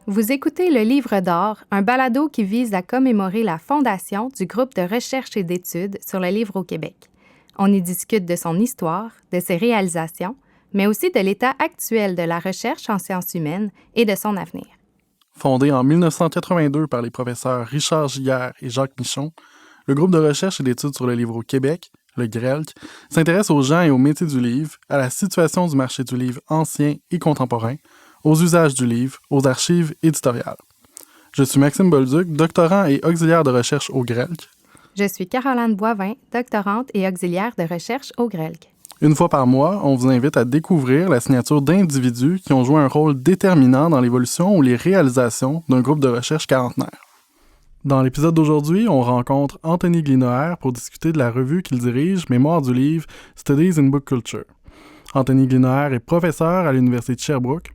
Vous écoutez Le Livre d'or, un balado qui vise à commémorer la fondation du groupe de recherche et d'études sur le livre au Québec. On y discute de son histoire, de ses réalisations, mais aussi de l'état actuel de la recherche en sciences humaines et de son avenir. Fondé en 1982 par les professeurs Richard Giguère et Jacques Michon, le groupe de recherche et d'études sur le livre au Québec, le GRELQ, s'intéresse aux gens et aux métiers du livre, à la situation du marché du livre ancien et contemporain, aux usages du livre, aux archives éditoriales. Je suis Maxime Bolduc, doctorant et auxiliaire de recherche au GRELQ. Je suis Caroline Boivin, doctorante et auxiliaire de recherche au GRELQ. Une fois par mois, on vous invite à découvrir la signature d'individus qui ont joué un rôle déterminant dans l'évolution ou les réalisations d'un groupe de recherche quarantenaire. Dans l'épisode d'aujourd'hui, on rencontre Anthony Glinoer pour discuter de la revue qu'il dirige, Mémoire du livre, Studies in Book Culture. Anthony Glinoer est professeur à l'Université de Sherbrooke.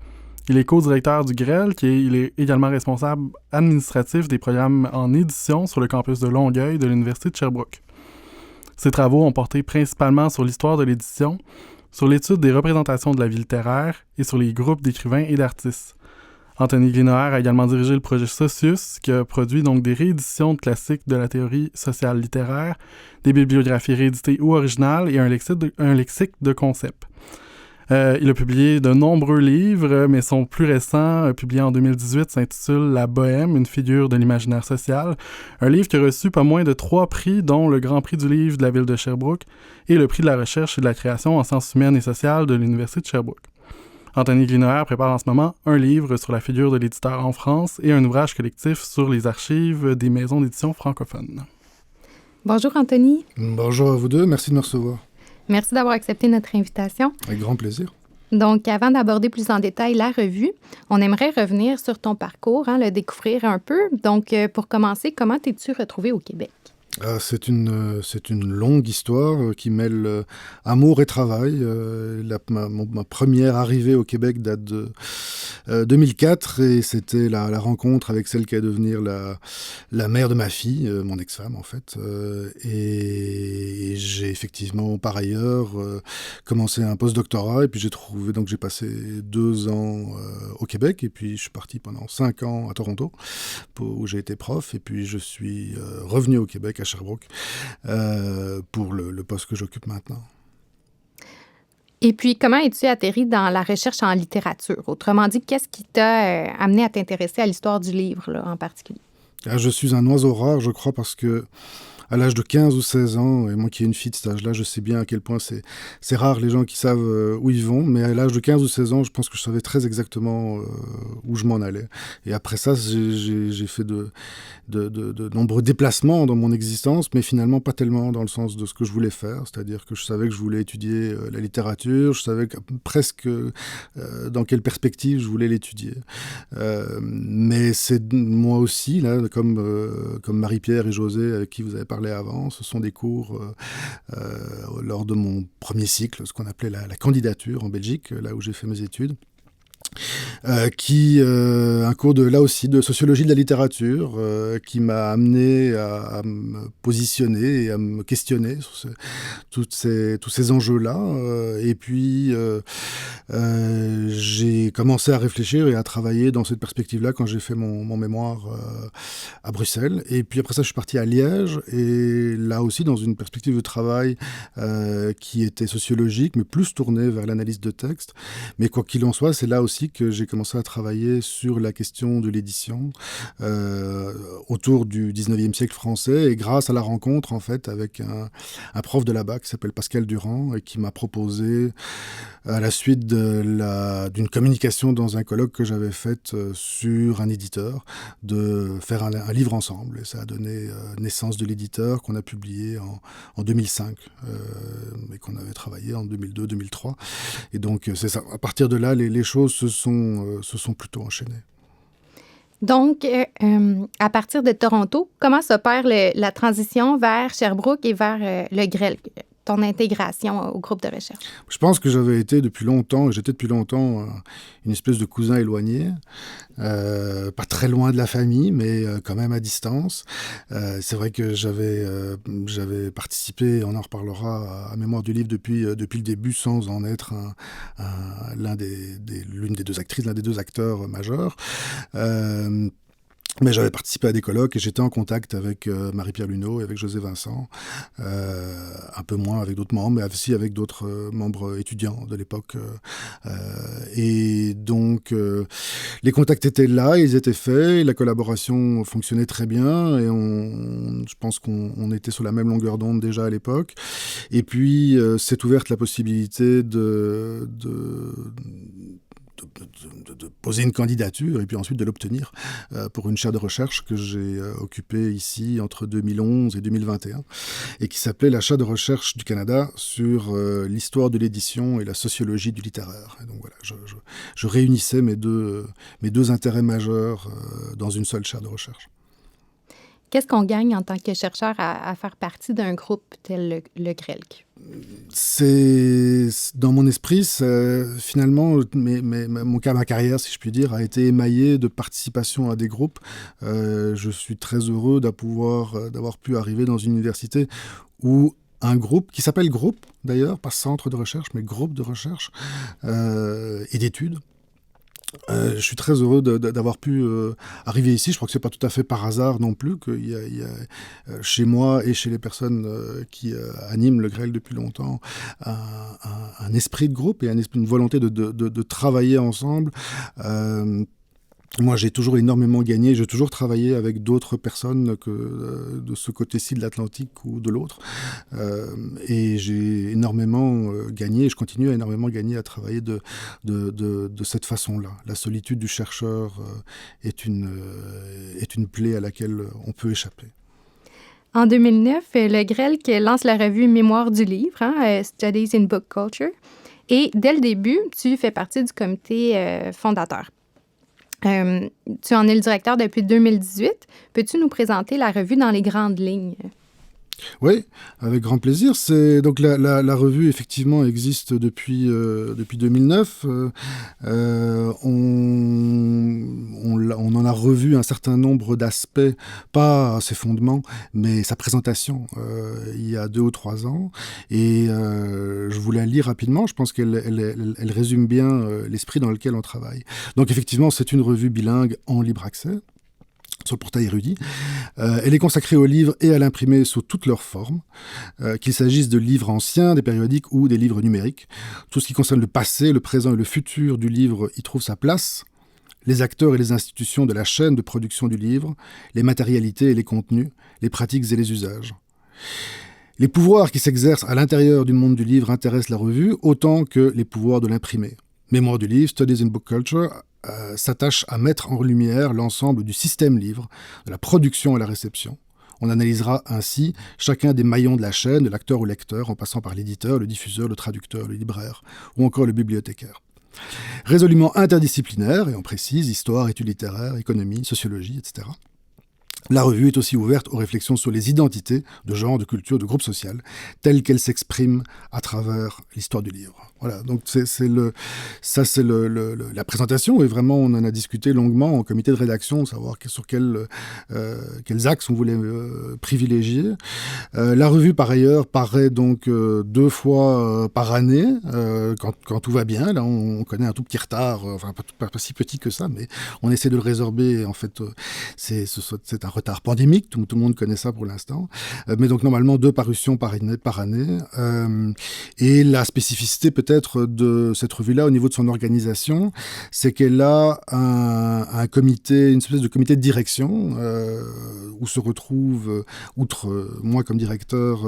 Il est co-directeur du GRELQ et il est également responsable administratif des programmes en édition sur le campus de Longueuil de l'Université de Sherbrooke. Ses travaux ont porté principalement sur l'histoire de l'édition, sur l'étude des représentations de la vie littéraire et sur les groupes d'écrivains et d'artistes. Anthony Glinoer a également dirigé le projet Socius, qui a produit donc des rééditions de classiques de la théorie sociale littéraire, des bibliographies rééditées ou originales et un lexique de concepts. Il a publié de nombreux livres, mais son plus récent, publié en 2018, s'intitule « La Bohème, une figure de l'imaginaire social », un livre qui a reçu pas moins de 3 prix, dont le Grand Prix du livre de la ville de Sherbrooke et le Prix de la recherche et de la création en sciences humaines et sociales de l'Université de Sherbrooke. Anthony Glinoer prépare en ce moment un livre sur la figure de l'éditeur en France et un ouvrage collectif sur les archives des maisons d'édition francophones. Bonjour Anthony. Bonjour à vous deux, merci de me recevoir. Merci d'avoir accepté notre invitation. Avec grand plaisir. Donc, avant d'aborder plus en détail la revue, on aimerait revenir sur ton parcours, le découvrir un peu. Donc, pour commencer, comment t'es-tu retrouvé au Québec? C'est une longue histoire qui mêle amour et travail. Ma première arrivée au Québec date de 2004 et c'était la rencontre avec celle qui allait devenir la mère de ma fille, mon ex-femme en fait. Et j'ai effectivement par ailleurs commencé un post-doctorat et puis j'ai passé 2 ans au Québec et puis je suis parti pendant 5 ans à Toronto où j'ai été prof et puis je suis revenu au Québec à Sherbrooke pour le poste que j'occupe maintenant. Et puis, comment es-tu atterri dans la recherche en littérature? Autrement dit, qu'est-ce qui t'a amené à t'intéresser à l'histoire du livre là, en particulier? Je suis un oiseau rare, je crois, parce que à l'âge de 15 ou 16 ans, et moi qui ai une fille de cet âge-là, je sais bien à quel point c'est rare les gens qui savent où ils vont, mais à l'âge de 15 ou 16 ans, je pense que je savais très exactement où je m'en allais. Et après ça, j'ai fait de nombreux déplacements dans mon existence, mais finalement pas tellement dans le sens de ce que je voulais faire, c'est-à-dire que je savais que je voulais étudier la littérature, je savais presque dans quelle perspective je voulais l'étudier. Mais c'est moi aussi, là, comme Marie-Pierre et José, avec qui vous avez parlé avant, ce sont des cours lors de mon premier cycle, ce qu'on appelait la candidature en Belgique, là où j'ai fait mes études. Un cours là aussi de sociologie de la littérature qui m'a amené à me positionner et à me questionner sur tous ces enjeux-là. Et puis j'ai commencé à réfléchir et à travailler dans cette perspective-là quand j'ai fait mon mémoire à Bruxelles. Et puis après ça, je suis parti à Liège et là aussi dans une perspective de travail qui était sociologique, mais plus tournée vers l'analyse de texte. Mais quoi qu'il en soit, c'est là aussi que j'ai commencé à travailler sur la question de l'édition autour du 19e siècle français et grâce à la rencontre en fait avec un prof de là-bas qui s'appelle Pascal Durand et qui m'a proposé à la suite d'une communication dans un colloque que j'avais fait sur un éditeur de faire un livre ensemble et ça a donné naissance de l'éditeur qu'on a publié en 2005 et qu'on avait travaillé en 2002-2003 et donc c'est ça. À partir de là les choses se sont plutôt enchaînées. Donc, à partir de Toronto, comment s'opère la transition vers Sherbrooke et vers le GRELQ? ton intégration au groupe de recherche? Je pense que j'étais depuis longtemps une espèce de cousin éloigné, pas très loin de la famille, mais quand même à distance. C'est vrai que j'avais participé, on en reparlera, à Mémoire du livre depuis le début, sans en être l'une des deux actrices, l'un des deux acteurs majeurs. Mais j'avais participé à des colloques et j'étais en contact avec Marie-Pierre Luneau et avec José Vincent, un peu moins avec d'autres membres, mais aussi avec d'autres membres étudiants de l'époque. Et donc, les contacts étaient là, ils étaient faits, la collaboration fonctionnait très bien et je pense qu'on était sur la même longueur d'onde déjà à l'époque. Et puis, s'est ouverte la possibilité de poser une candidature et puis ensuite de l'obtenir pour une chaire de recherche que j'ai occupée ici entre 2011 et 2021 et qui s'appelait la chaire de recherche du Canada sur l'histoire de l'édition et la sociologie du littéraire. Et donc voilà, je réunissais mes deux intérêts majeurs dans une seule chaire de recherche. Qu'est-ce qu'on gagne en tant que chercheur à faire partie d'un groupe tel le GRELC? C'est dans mon esprit, finalement, ma carrière, si je puis dire, a été émaillée de participation à des groupes. Je suis très heureux d'avoir pu arriver dans une université où un groupe, qui s'appelle groupe d'ailleurs, pas centre de recherche, mais groupe de recherche et d'études. Je suis très heureux d'avoir pu arriver ici. Je crois que c'est pas tout à fait par hasard non plus qu'il y a chez moi et chez les personnes qui animent le GRELC depuis longtemps un esprit de groupe et une volonté de travailler ensemble. Moi, j'ai toujours énormément gagné. J'ai toujours travaillé avec d'autres personnes que de ce côté-ci de l'Atlantique ou de l'autre. Et j'ai énormément gagné. Et je continue à énormément gagner à travailler de cette façon-là. La solitude du chercheur est une plaie à laquelle on peut échapper. En 2009, le GRELC lance la revue Mémoire du livre, Studies in Book Culture. Et dès le début, tu fais partie du comité fondateur. Tu en es le directeur depuis 2018. Peux-tu nous présenter la revue dans les grandes lignes? Oui, avec grand plaisir. Donc la revue, effectivement, existe depuis 2009. On en a revu un certain nombre d'aspects, pas ses fondements, mais sa présentation, il y a 2 ou 3 ans. Et je vous la lis rapidement. Je pense qu'elle résume bien l'esprit dans lequel on travaille. Donc effectivement, c'est une revue bilingue en libre accès sur le portail Érudit. Elle est consacrée aux livres et à l'imprimé sous toutes leurs formes, qu'il s'agisse de livres anciens, des périodiques ou des livres numériques. Tout ce qui concerne le passé, le présent et le futur du livre y trouve sa place. Les acteurs et les institutions de la chaîne de production du livre, les matérialités et les contenus, les pratiques et les usages. Les pouvoirs qui s'exercent à l'intérieur du monde du livre intéressent la revue autant que les pouvoirs de l'imprimé. Mémoire du livre, Studies in Book Culture, s'attache à mettre en lumière l'ensemble du système livre, de la production à la réception. On analysera ainsi chacun des maillons de la chaîne, de l'acteur au lecteur, en passant par l'éditeur, le diffuseur, le traducteur, le libraire ou encore le bibliothécaire. Résolument interdisciplinaire, et on précise, histoire, études littéraires, économie, sociologie, etc. La revue est aussi ouverte aux réflexions sur les identités de genre, de culture, de groupe social, telles qu'elles s'expriment à travers l'histoire du livre. Voilà, donc c'est la présentation, et vraiment on en a discuté longuement en comité de rédaction, savoir sur quels axes on voulait privilégier. La revue, par ailleurs, paraît donc 2 fois par année, quand tout va bien. Là, on connaît un tout petit retard, enfin pas si petit que ça, mais on essaie de le résorber. En fait, c'est un retard pandémique, tout le monde connaît ça pour l'instant. Mais donc normalement 2 parutions par année. Et la spécificité peut-être de cette revue-là au niveau de son organisation, c'est qu'elle a un comité, une espèce de comité de direction où se retrouvent, outre moi comme directeur,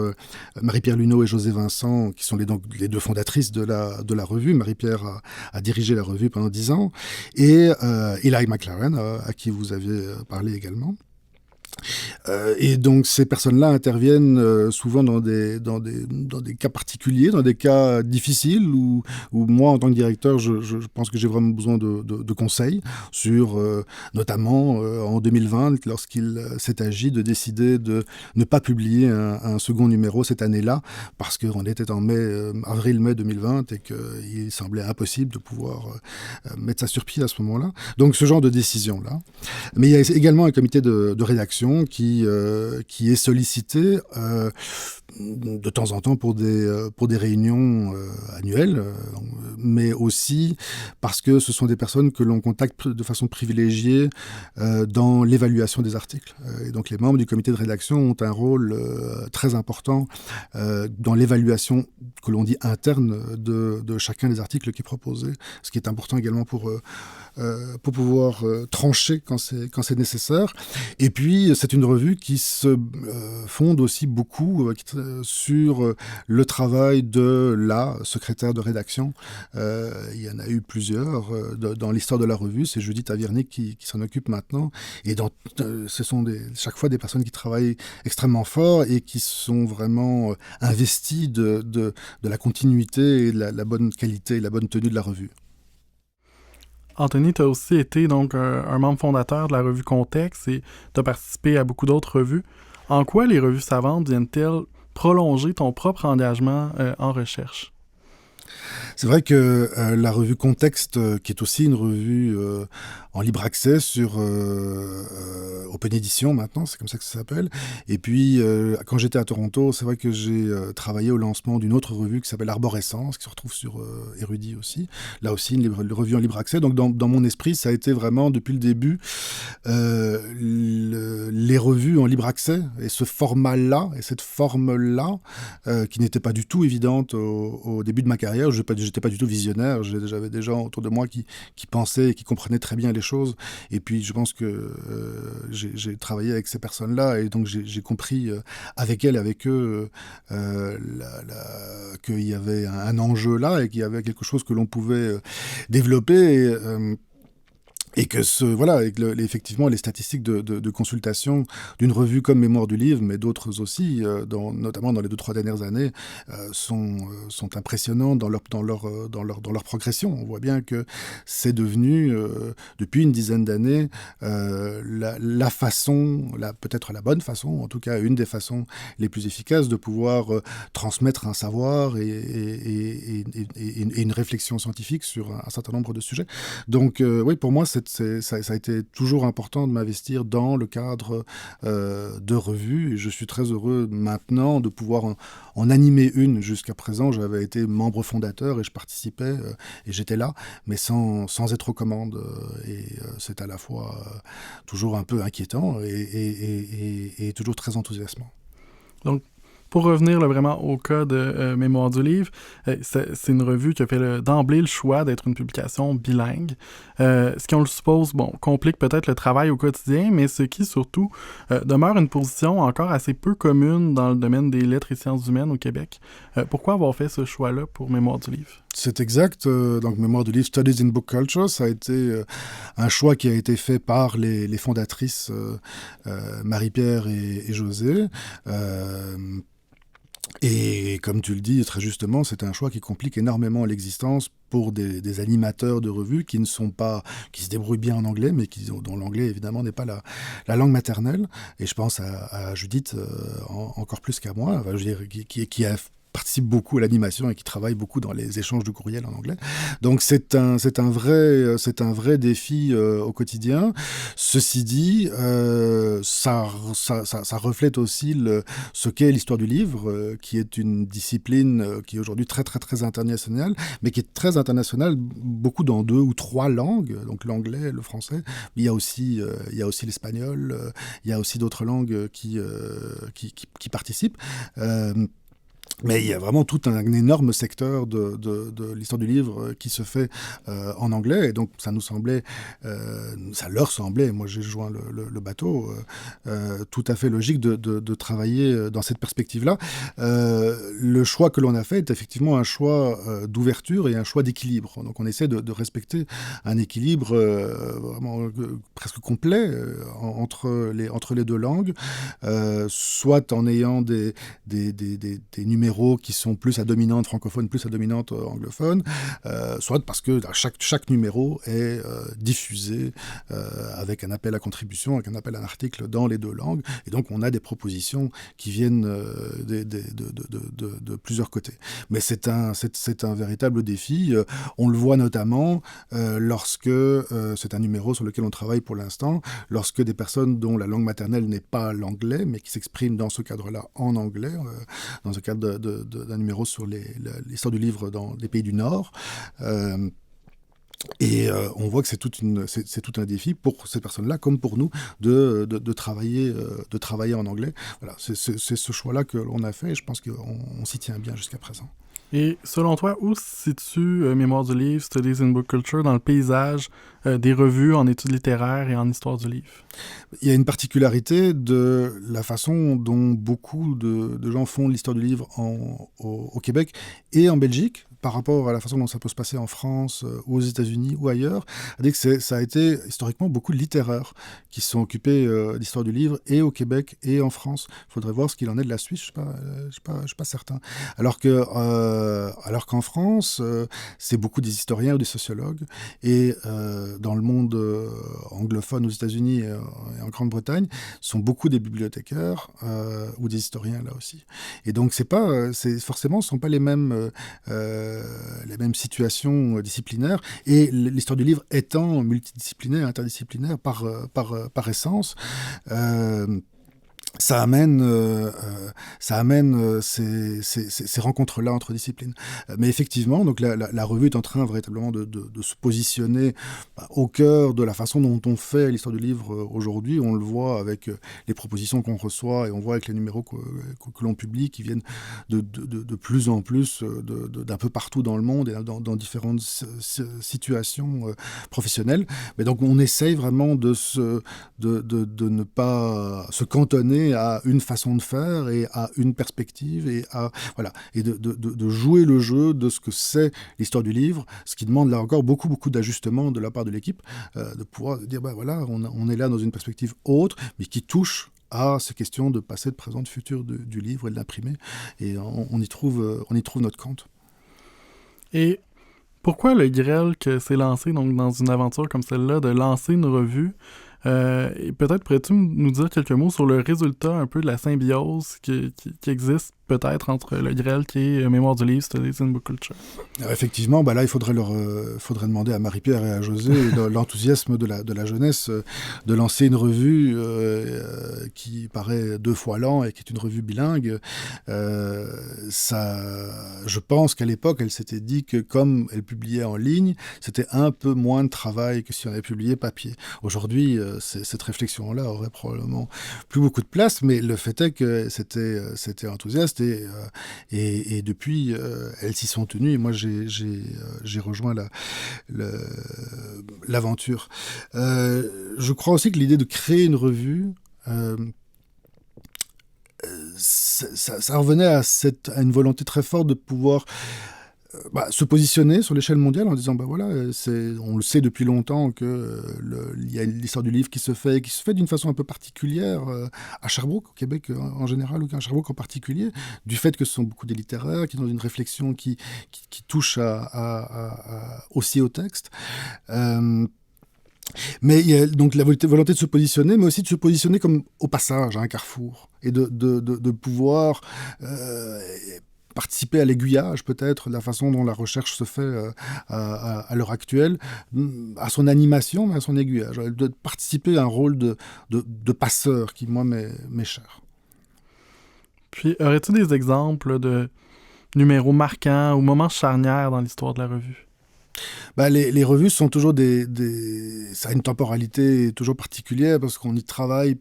Marie-Pierre Luneau et José Vincent, qui sont donc les 2 fondatrices de la revue. Marie-Pierre a dirigé la revue pendant 10 ans, et Eli McLaren, à qui vous aviez parlé également. Et donc ces personnes-là interviennent souvent dans des cas particuliers, dans des cas difficiles où moi, en tant que directeur, je pense que j'ai vraiment besoin de conseils sur, notamment en 2020, lorsqu'il s'est agi de décider de ne pas publier un second numéro cette année-là, parce qu'on était en avril-mai 2020 et qu'il semblait impossible de pouvoir mettre ça sur pied à ce moment-là. Donc ce genre de décision-là. Mais il y a également un comité de rédaction qui est sollicité de temps en temps pour des réunions annuelles, mais aussi parce que ce sont des personnes que l'on contacte de façon privilégiée dans l'évaluation des articles. Et donc les membres du comité de rédaction ont un rôle très important dans l'évaluation que l'on dit interne de chacun des articles qui est proposé, ce qui est important également pour pouvoir trancher quand c'est nécessaire. Et puis, c'est une revue qui se fonde aussi beaucoup sur le travail de la secrétaire de rédaction. Il y en a eu plusieurs dans l'histoire de la revue. C'est Judith Avirnik qui s'en occupe maintenant. Et ce sont chaque fois des personnes qui travaillent extrêmement fort et qui sont vraiment investies de la continuité et de la bonne qualité et la bonne tenue de la revue. Anthony, tu as aussi été donc un membre fondateur de la revue Contexte et tu as participé à beaucoup d'autres revues. En quoi les revues savantes viennent-elles prolonger ton propre engagement en recherche? C'est vrai que la revue Contexte, qui est aussi une revue en libre accès sur Open Edition maintenant, c'est comme ça que ça s'appelle. Et puis, quand j'étais à Toronto, c'est vrai que j'ai travaillé au lancement d'une autre revue qui s'appelle Arborescence, qui se retrouve sur Érudit aussi. Là aussi, une revue en libre accès. Donc, dans mon esprit, ça a été vraiment, depuis le début, les revues en libre accès. Et ce format-là, et cette forme-là, qui n'était pas du tout évidente au début de ma carrière. J'étais pas du tout visionnaire. J'avais des gens autour de moi qui pensaient et qui comprenaient très bien les choses. Et puis, je pense que j'ai travaillé avec ces personnes-là et donc j'ai compris avec elles et avec eux qu'il y avait un enjeu là et qu'il y avait quelque chose que l'on pouvait développer. Et que effectivement, les statistiques de consultation d'une revue comme Mémoire du livre, mais d'autres aussi, notamment dans les 2-3 dernières années, sont impressionnantes dans leur progression. On voit bien que c'est devenu, depuis une dizaine d'années, la façon, peut-être la bonne façon, en tout cas une des façons les plus efficaces de pouvoir transmettre un savoir et une réflexion scientifique sur un certain nombre de sujets. Donc oui, pour moi, ça a été toujours important de m'investir dans le cadre de revues. Et je suis très heureux maintenant de pouvoir en animer une. Jusqu'à présent, j'avais été membre fondateur et je participais et j'étais là, mais sans être aux commandes. C'est à la fois toujours un peu inquiétant et toujours très enthousiasmant. Donc, pour revenir vraiment au cas de Mémoire du livre, c'est une revue qui a fait d'emblée le choix d'être une publication bilingue, ce qui, on le suppose, complique peut-être le travail au quotidien, mais ce qui, surtout, demeure une position encore assez peu commune dans le domaine des lettres et sciences humaines au Québec. Pourquoi avoir fait ce choix-là pour Mémoire du livre? C'est exact. Donc, Mémoire du livre, Studies in Book Culture, ça a été un choix qui a été fait par les fondatrices Marie-Pierre et José. Et comme tu le dis très justement, c'est un choix qui complique énormément l'existence pour des animateurs de revues qui se débrouillent bien en anglais, mais dont l'anglais évidemment n'est pas la langue maternelle. Et je pense à Judith encore plus qu'à moi, je veux dire, qui a participe beaucoup à l'animation et qui travaille beaucoup dans les échanges de courriel en anglais. Donc c'est un vrai défi au quotidien. Ceci dit, ça reflète aussi ce qu'est l'histoire du livre, qui est une discipline qui est aujourd'hui très très très internationale, mais qui est très internationale beaucoup dans 2 ou 3 langues, donc l'anglais, le français. Il y a aussi l'espagnol, il y a aussi d'autres langues qui participent. Mais il y a vraiment tout un énorme secteur de l'histoire du livre qui se fait en anglais, et donc ça nous semblait, ça leur semblait, moi j'ai joint le bateau, tout à fait logique de travailler dans cette perspective-là. Le choix que l'on a fait est effectivement un choix d'ouverture et un choix d'équilibre. Donc on essaie de respecter un équilibre vraiment presque complet entre les deux langues, soit en ayant des numéros qui sont plus à dominante francophone, plus à dominante anglophone, soit parce que chaque numéro est diffusé avec un appel à contribution, avec un appel à un article dans les deux langues, et donc on a des propositions qui viennent de plusieurs côtés. Mais c'est un véritable défi. On le voit notamment lorsque, c'est un numéro sur lequel on travaille pour l'instant, lorsque des personnes dont la langue maternelle n'est pas l'anglais, mais qui s'expriment dans ce cadre-là en anglais, dans le cadre d'un numéro sur l'histoire du livre dans les pays du Nord. On voit que c'est tout un défi pour ces personnes-là, comme pour nous, de travailler en anglais. Voilà, c'est ce choix-là que l'on a fait, et je pense qu'on s'y tient bien jusqu'à présent. Et selon toi, où se situe Mémoire du livre, Studies in Book Culture, dans le paysage des revues en études littéraires et en histoire du livre? Il y a une particularité de la façon dont beaucoup de gens font l'histoire du livre au Québec et en Belgique, par rapport à la façon dont ça peut se passer en France, ou aux États-Unis, ou ailleurs. C'est-à-dire que ça a été historiquement beaucoup de littéraires qui se sont occupés d'histoire du livre, et au Québec et en France. Il faudrait voir ce qu'il en est de la Suisse, je suis pas certain. Alors qu'en France, c'est beaucoup des historiens ou des sociologues, et dans le monde anglophone, aux États-Unis et en Grande-Bretagne, sont beaucoup des bibliothécaires ou des historiens là aussi. Et donc forcément, ce ne sont pas les mêmes situations disciplinaires, et l'histoire du livre étant multidisciplinaire, interdisciplinaire par essence, ça amène ces rencontres-là entre disciplines. Mais effectivement, donc la revue est en train véritablement de se positionner au cœur de la façon dont on fait l'histoire du livre aujourd'hui. On le voit avec les propositions qu'on reçoit, et on voit avec les numéros que l'on publie, qui viennent de plus en plus d'un peu partout dans le monde, et dans différentes situations professionnelles. Mais donc on essaye vraiment de ne pas se cantonner à une façon de faire et à une perspective, et de jouer le jeu de ce que c'est l'histoire du livre, ce qui demande là encore beaucoup d'ajustements de la part de l'équipe, de pouvoir dire on est là dans une perspective autre, mais qui touche à ces questions de passé, de présent, de futur du livre et de l'imprimer, et on y trouve notre compte. Et pourquoi le Grêle que s'est lancé donc, dans une aventure comme celle-là, de lancer une revue? Et peut-être pourrais-tu nous dire quelques mots sur le résultat un peu de la symbiose qui existe peut-être entre le Grêle qui est Mémoire du livre, Studies in Book Culture? Alors effectivement, là, il faudrait demander à Marie-Pierre et à José l'enthousiasme de la jeunesse de lancer une revue qui paraît 2 fois l'an et qui est une revue bilingue. Je pense qu'à l'époque, elle s'était dit que comme elle publiait en ligne, c'était un peu moins de travail que si on avait publié papier. Aujourd'hui, cette réflexion-là aurait probablement plus beaucoup de place, mais le fait est que c'était enthousiaste, et depuis, elles s'y sont tenues, et moi j'ai rejoint l'aventure. Je crois aussi que l'idée de créer une revue, ça revenait à une volonté très forte de pouvoir se positionner sur l'échelle mondiale en disant on le sait depuis longtemps que il y a l'histoire du livre qui se fait d'une façon un peu particulière à Sherbrooke, au Québec en général, ou à Sherbrooke en particulier, du fait que ce sont beaucoup des littéraires qui ont une réflexion qui touche aussi au texte. Mais il y a donc la volonté de se positionner, mais aussi de se positionner comme au passage, à un carrefour, et de pouvoir participer à l'aiguillage peut-être de la façon dont la recherche se fait à l'heure actuelle, à son animation, mais à son aiguillage, de participer à un rôle de passeur qui, moi, m'est cher. Puis, aurais-tu des exemples de numéros marquants ou moments charnières dans l'histoire de la revue? Les revues sont toujours ça a une temporalité toujours particulière parce qu'on y travaille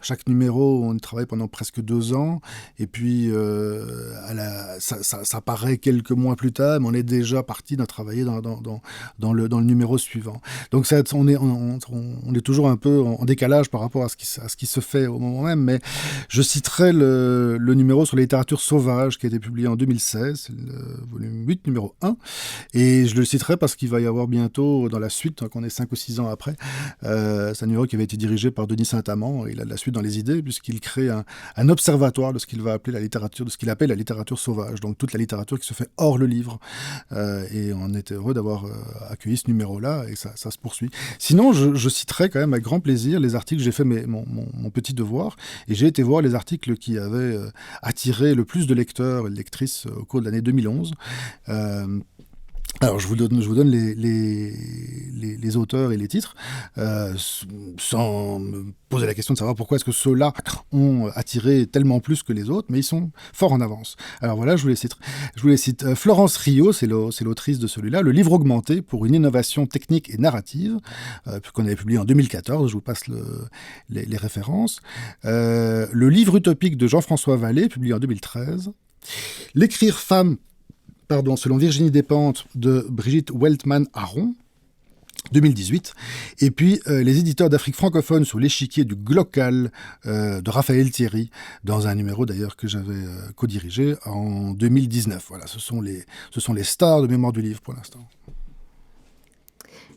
chaque numéro, on y travaille pendant presque 2 ans. Et puis, ça paraît quelques mois plus tard, mais on est déjà parti de travailler dans le numéro suivant. Donc, on est toujours un peu en décalage par rapport à ce qui se fait au moment même. Mais je citerai le numéro sur la littérature sauvage qui a été publié en 2016, le volume 8, numéro 1. Et je le citerai parce qu'il va y avoir bientôt, dans la suite, donc on est 5 ou 6 ans après, c'est un numéro qui avait été dirigé par Denis Saint-Amand, et il a de la suite dans les idées, puisqu'il crée un observatoire de ce qu'il va appeler de ce qu'il appelle la littérature sauvage, donc toute la littérature qui se fait hors le livre. Et on était heureux d'avoir accueilli ce numéro-là, et ça se poursuit. Sinon, je citerai quand même avec grand plaisir les articles, j'ai fait mon petit devoir, et j'ai été voir les articles qui avaient attiré le plus de lecteurs et de lectrices au cours de l'année 2011. Alors, je vous donne les auteurs et les titres, sans me poser la question de savoir pourquoi est-ce que ceux-là ont attiré tellement plus que les autres, mais ils sont fort en avance. Alors voilà, je vous les cite. Florence Rio, c'est l'autrice de celui-là, Le livre augmenté pour une innovation technique et narrative, qu'on avait publié en 2014, je vous passe les références. Le livre utopique de Jean-François Vallée, publié en 2013. L'écrire femme, selon Virginie Despentes, de Brigitte Weltman-Aron, 2018. Et puis, les éditeurs d'Afrique francophone sur l'échiquier du Glocal de Raphaël Thierry, dans un numéro d'ailleurs que j'avais co-dirigé en 2019. Voilà, ce sont les stars de Mémoire du livre pour l'instant.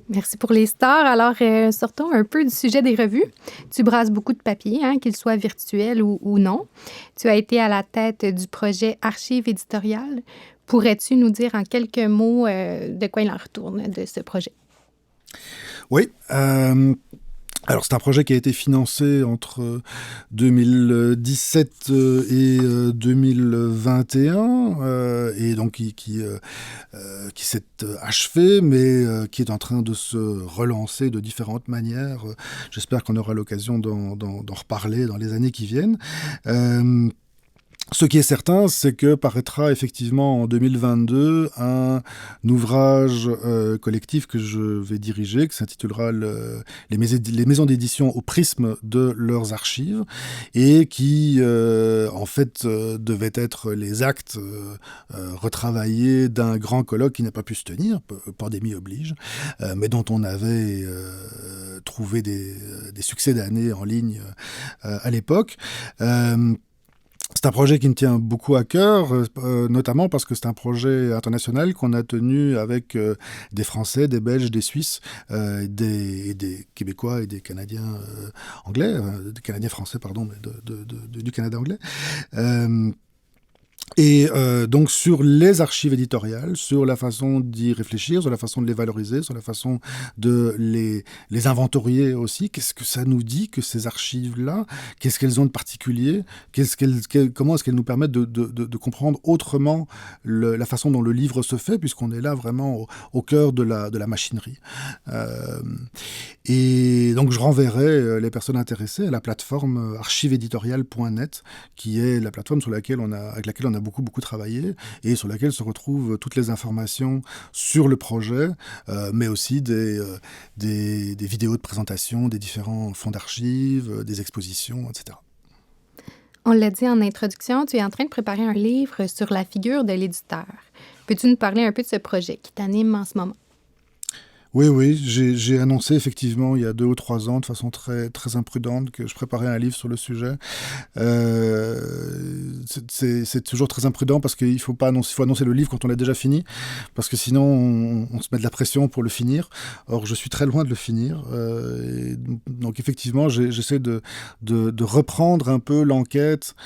Merci pour les stars. Alors, sortons un peu du sujet des revues. Tu brasses beaucoup de papier, qu'ils soient virtuels ou non. Tu as été à la tête du projet Archives éditoriales. Pourrais-tu nous dire en quelques mots de quoi il en retourne de ce projet? Oui. Alors, c'est un projet qui a été financé entre 2017 et 2021, et donc qui s'est achevé, mais qui est en train de se relancer de différentes manières. J'espère qu'on aura l'occasion d'en reparler dans les années qui viennent. Ce qui est certain, c'est que paraîtra effectivement en 2022 un ouvrage collectif que je vais diriger, qui s'intitulera les maisons d'édition au prisme de leurs archives, et qui en fait devait être les actes retravaillés d'un grand colloque qui n'a pas pu se tenir, pandémie oblige, mais dont on avait trouvé des succès d'année en ligne à l'époque. C'est un projet qui me tient beaucoup à cœur, notamment parce que c'est un projet international qu'on a tenu avec des Français, des Belges, des Suisses, des Québécois et des Canadiens anglais, des Canadiens français, pardon, mais du Canada anglais. Et donc sur les archives éditoriales, sur la façon d'y réfléchir, sur la façon de les valoriser, sur la façon de les inventorier aussi. Qu'est-ce que ça nous dit que ces archives-là, qu'est-ce qu'elles ont de particulier, comment est-ce qu'elles nous permettent de comprendre autrement la façon dont le livre se fait, puisqu'on est là vraiment au cœur de la machinerie. Et donc je renverrai les personnes intéressées à la plateforme archiveséditoriales.net, qui est la plateforme avec laquelle on a beaucoup travaillé, et sur laquelle se retrouvent toutes les informations sur le projet, mais aussi des vidéos de présentation des différents fonds d'archives, des expositions, etc. On l'a dit en introduction, tu es en train de préparer un livre sur la figure de l'éditeur. Peux-tu nous parler un peu de ce projet qui t'anime en ce moment? Oui, j'ai annoncé effectivement il y a 2 ou 3 ans de façon très, très imprudente que je préparais un livre sur le sujet. C'est toujours très imprudent parce qu'il faut annoncer le livre quand on l'a déjà fini, parce que sinon on se met de la pression pour le finir. Or je suis très loin de le finir. Donc effectivement j'essaie de reprendre un peu l'enquête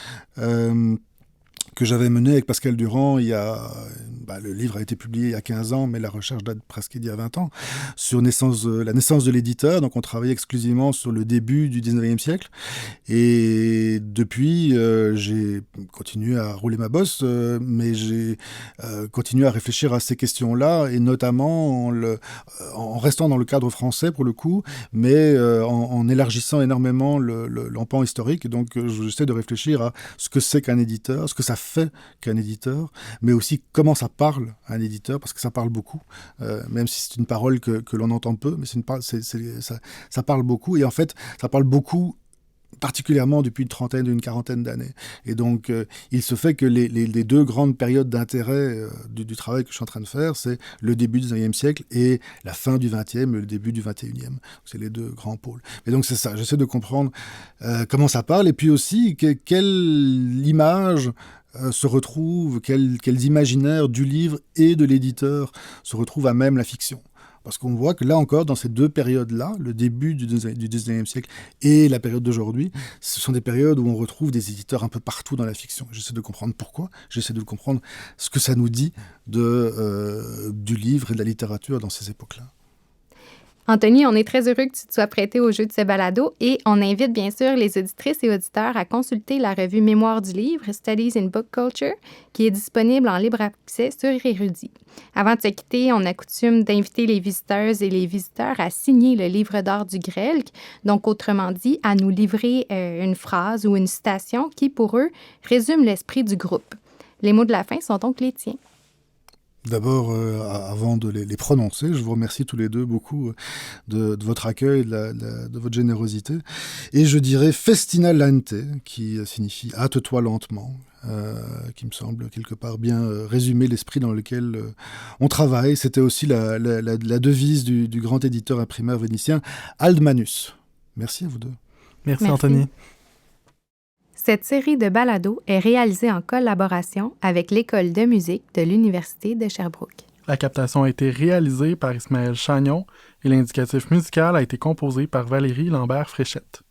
que j'avais mené avec Pascal Durand le livre a été publié il y a 15 ans, mais la recherche date presque d'il y a 20 ans, sur la naissance de l'éditeur. Donc on travaillait exclusivement sur le début du 19e siècle. Et depuis, j'ai continué à rouler ma bosse, mais j'ai continué à réfléchir à ces questions-là, et notamment en restant dans le cadre français pour le coup, mais en élargissant énormément l'empan historique. Donc j'essaie de réfléchir à ce que c'est qu'un éditeur, ce que ça fait qu'un éditeur, mais aussi comment ça parle à un éditeur, parce que ça parle beaucoup, même si c'est une parole que l'on entend peu, mais ça parle beaucoup, et en fait, ça parle beaucoup particulièrement depuis une trentaine ou une quarantaine d'années. Et donc, il se fait que les deux grandes périodes d'intérêt du travail que je suis en train de faire, c'est le début du XIXe siècle et la fin du XXe et le début du XXIe. C'est les deux grands pôles. Et donc, c'est ça. J'essaie de comprendre comment ça parle et puis aussi quelle image se retrouvent, quels imaginaires du livre et de l'éditeur se retrouvent à même la fiction. Parce qu'on voit que là encore, dans ces deux périodes-là, le début du XIXe siècle et la période d'aujourd'hui, ce sont des périodes où on retrouve des éditeurs un peu partout dans la fiction. J'essaie de comprendre pourquoi, j'essaie de comprendre ce que ça nous dit du livre et de la littérature dans ces époques-là. Anthony, on est très heureux que tu te sois prêté au jeu de ce balado et on invite bien sûr les auditrices et auditeurs à consulter la revue Mémoire du livre, Studies in Book Culture, qui est disponible en libre accès sur Érudit. Avant de se quitter, on a coutume d'inviter les visiteuses et les visiteurs à signer le livre d'or du GRELC, donc autrement dit, à nous livrer une phrase ou une citation qui, pour eux, résume l'esprit du groupe. Les mots de la fin sont donc les tiens. D'abord, avant de les prononcer, je vous remercie tous les deux beaucoup de votre accueil, de votre générosité. Et je dirais festina lente, qui signifie hâte-toi lentement, qui me semble quelque part bien résumer l'esprit dans lequel on travaille. C'était aussi la devise du grand éditeur imprimeur vénitien Aldmanus. Merci à vous deux. Merci. Anthony. Cette série de balados est réalisée en collaboration avec l'École de musique de l'Université de Sherbrooke. La captation a été réalisée par Ismaël Chagnon et l'indicatif musical a été composé par Valérie Lambert-Fréchette.